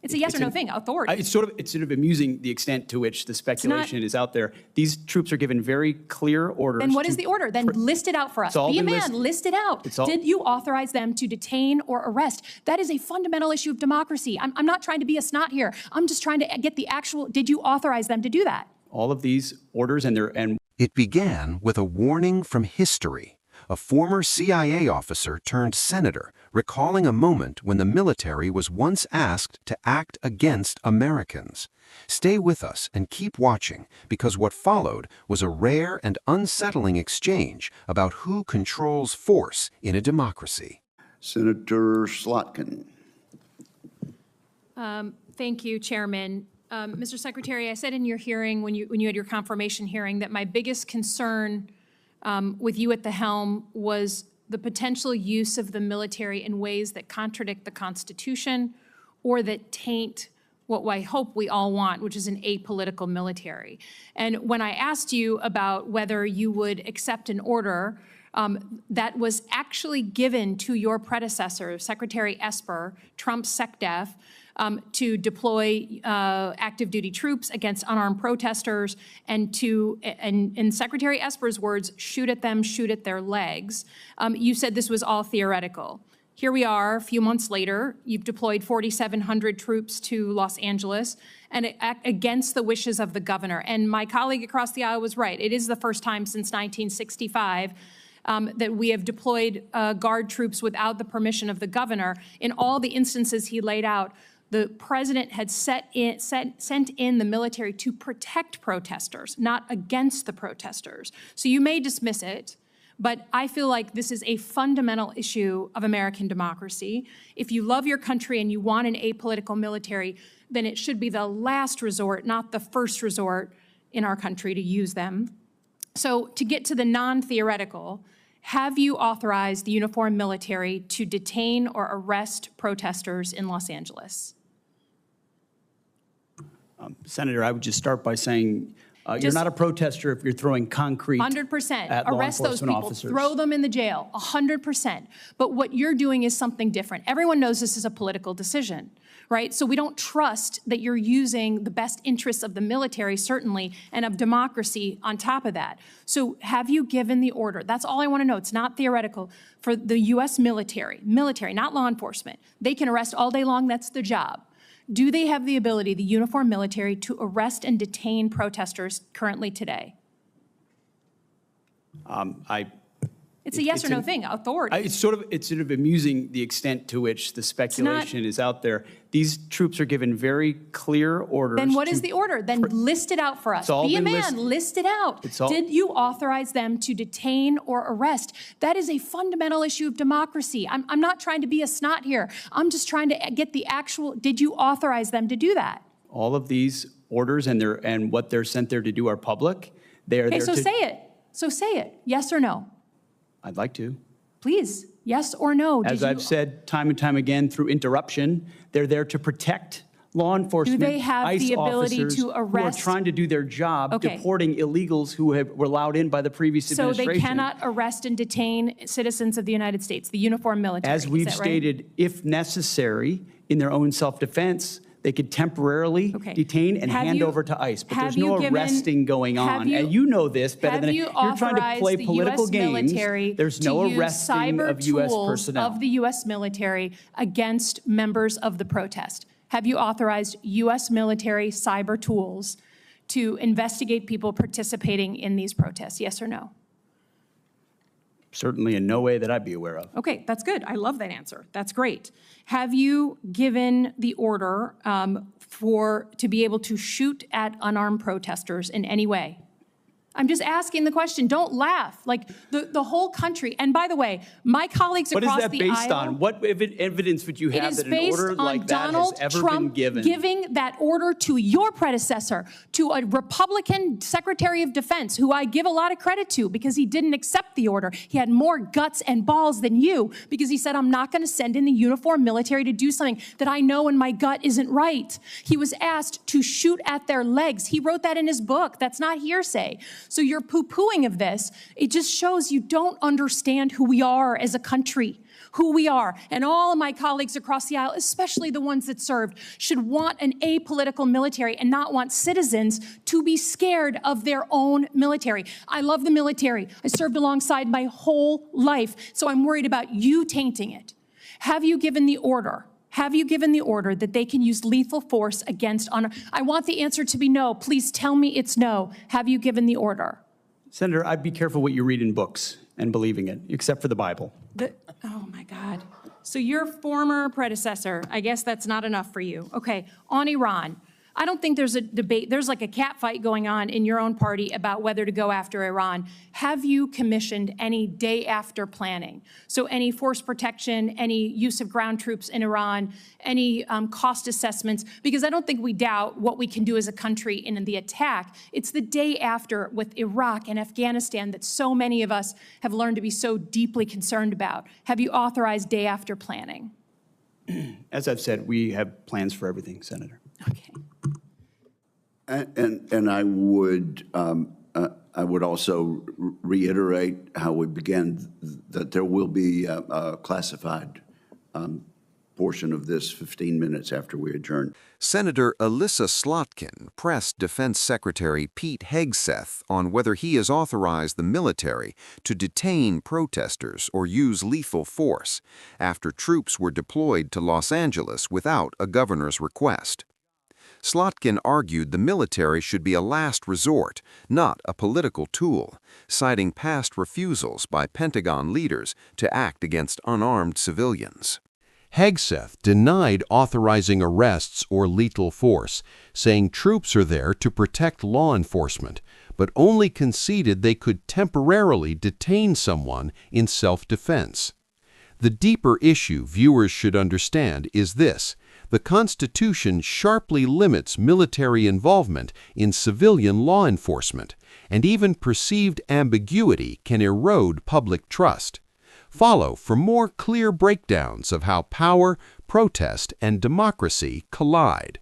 It's a yes or no thing, authority. It's sort of amusing the extent to which the speculation is out there. These troops are given very clear orders. Then what is the order? Then list it out for us. Be a man, list it out. Did you authorize them to detain or arrest? That is a fundamental issue of democracy. I'm not trying to be a snot here. I'm just trying to get the actual, did you authorize them to do that? All of these orders and It began with a warning from history. A former CIA officer turned senator, recalling a moment when the military was once asked to act against Americans. Stay with us and keep watching, because what followed was a rare and unsettling exchange about who controls force in a democracy. Senator Slotkin. Thank you, Chairman. Mr. Secretary, I said in your hearing, when you had your confirmation hearing, that my biggest concern with you at the helm was the potential use of the military in ways that contradict the Constitution or that taint what I hope we all want, which is an apolitical military. And when I asked you about whether you would accept an order that was actually given to your predecessor, Secretary Esper, Trump's SecDef, to deploy active duty troops against unarmed protesters and to, in Secretary Esper's words, shoot at them, shoot at their legs. You said this was all theoretical. Here we are, a few months later, you've deployed 4,700 troops to Los Angeles and against the wishes of the governor. And my colleague across the aisle was right. It is the first time since 1965 that we have deployed Guard troops without the permission of the governor. In all the instances he laid out, the president had sent in the military to protect protesters, not against the protesters. So you may dismiss it, but I feel like this is a fundamental issue of American democracy. If you love your country and you want an apolitical military, then it should be the last resort, not the first resort in our country to use them. So to get to the non-theoretical, have you authorized the uniformed military to detain or arrest protesters in Los Angeles? Senator, I would just start by saying you're not a protester if you're throwing concrete 100%. at Arrest law those enforcement people. officers. Throw them in the jail. 100%. But what you're doing is something different. Everyone knows this is a political decision, right? So we don't trust that you're using the best interests of the military, certainly, and of democracy on top of that. So have you given the order? That's all I want to know. It's not theoretical. For the U.S. military, not law enforcement. They can arrest all day long. That's their job. Do they have the ability, the uniformed military, to arrest and detain protesters currently today? It's a yes or no thing, authority. It's sort of amusing the extent to which the speculation is out there. These troops are given very clear orders. Then what is the order? Then list it out for us. Be a man, list it out. Did you authorize them to detain or arrest? That is a fundamental issue of democracy. I'm not trying to be a snot here. I'm just trying to get the actual, did you authorize them to do that? All of these orders and what they're sent there to do are public. They are there so say it. So say it. Yes or no? I'd like to. Please, yes or no? As I've said time and time again through interruption, they're there to protect law enforcement, do they have ICE the ability officers to arrest? who are trying to do their job, deporting illegals who were allowed in by the previous administration. So they cannot arrest and detain citizens of the United States, the uniformed military. As we've stated, if necessary, in their own self-defense, they could temporarily detain and hand over to ICE. But there's no arresting going on. And you know this better than you're trying to play political games. There's no arresting of U.S. personnel. Of the U.S. military against members of the protest. Have you authorized U.S. military cyber tools to investigate people participating in these protests? Yes or no? Certainly in no way that I'd be aware of. Okay, that's good. I love that answer. That's great. Have you given the order to be able to shoot at unarmed protesters in any way? I'm just asking the question. Don't laugh. Like the whole country. And by the way, my colleagues across the aisle. What is that based on? What evidence would you have that an order like that has ever been given? Giving that order to your predecessor, to a Republican Secretary of Defense, who I give a lot of credit to because he didn't accept the order. He had more guts and balls than you because he said, I'm not going to send in the uniformed military to do something that I know in my gut isn't right. He was asked to shoot at their legs. He wrote that in his book. That's not hearsay. So your poo-pooing of this, it just shows you don't understand who we are as a country, who we are. And all of my colleagues across the aisle, especially the ones that served, should want an apolitical military and not want citizens to be scared of their own military. I love the military. I served alongside my whole life, so I'm worried about you tainting it. Have you given the order? Have you given the order that they can use lethal force against honor? I want the answer to be no. Please tell me it's no. Have you given the order? Senator, I'd be careful what you read in books and believing it, except for the Bible. Oh, my God. So your former predecessor, I guess that's not enough for you. Okay, on Iran. I don't think there's a debate. There's like a cat fight going on in your own party about whether to go after Iran. Have you commissioned any day after planning? So any force protection, any use of ground troops in Iran, any cost assessments? Because I don't think we doubt what we can do as a country in the attack. It's the day after with Iraq and Afghanistan that so many of us have learned to be so deeply concerned about. Have you authorized day after planning? As I've said, we have plans for everything, Senator. Okay. And I would also reiterate how we began, that there will be a classified portion of this 15 minutes after we adjourn. Senator Alyssa Slotkin pressed Defense Secretary Pete Hegseth on whether he has authorized the military to detain protesters or use lethal force after troops were deployed to Los Angeles without a governor's request. Slotkin argued the military should be a last resort, not a political tool, citing past refusals by Pentagon leaders to act against unarmed civilians. Hegseth denied authorizing arrests or lethal force, saying troops are there to protect law enforcement, but only conceded they could temporarily detain someone in self-defense. The deeper issue viewers should understand is this: the Constitution sharply limits military involvement in civilian law enforcement, and even perceived ambiguity can erode public trust. Follow for more clear breakdowns of how power, protest, and democracy collide.